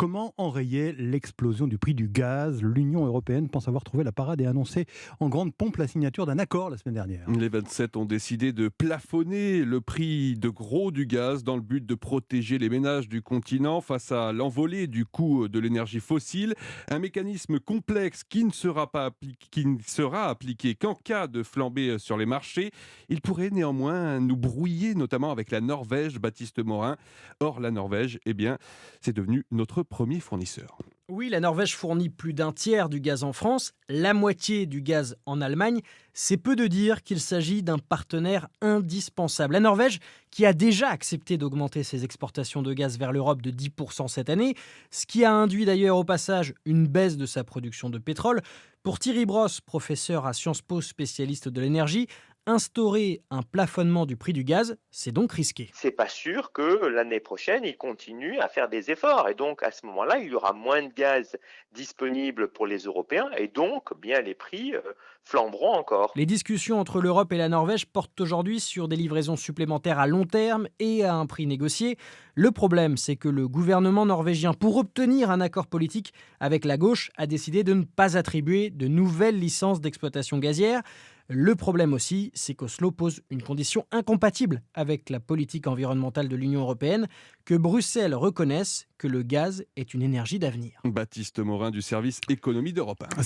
Comment enrayer l'explosion du prix du gaz? L'Union européenne pense avoir trouvé la parade et annoncé en grande pompe la signature d'un accord la semaine dernière. Les 27 ont décidé de plafonner le prix de gros du gaz dans le but de protéger les ménages du continent face à l'envolée du coût de l'énergie fossile. Un mécanisme complexe qui ne sera appliqué qu'en cas de flambée sur les marchés. Il pourrait néanmoins nous brouiller, notamment avec la Norvège, Baptiste Morin. Or, la Norvège, c'est devenu notre premier fournisseur. Oui, la Norvège fournit plus d'un tiers du gaz en France, la moitié du gaz en Allemagne. C'est peu de dire qu'il s'agit d'un partenaire indispensable. La Norvège, qui a déjà accepté d'augmenter ses exportations de gaz vers l'Europe de 10% cette année, ce qui a induit d'ailleurs au passage une baisse de sa production de pétrole. Pour Thierry Brosse, professeur à Sciences Po, spécialiste de l'énergie, instaurer un plafonnement du prix du gaz, c'est donc risqué. C'est pas sûr que l'année prochaine, ils continuent à faire des efforts. Et donc, à ce moment-là, il y aura moins de gaz disponible pour les Européens. Et donc, bien, les prix flamberont encore. Les discussions entre l'Europe et la Norvège portent aujourd'hui sur des livraisons supplémentaires à long terme et à un prix négocié. Le problème, c'est que le gouvernement norvégien, pour obtenir un accord politique avec la gauche, a décidé de ne pas attribuer de nouvelles licences d'exploitation gazière. Le problème aussi, c'est qu'Oslo pose une condition incompatible avec la politique environnementale de l'Union européenne, que Bruxelles reconnaisse que le gaz est une énergie d'avenir. Baptiste Morin du service économie d'Europe 1.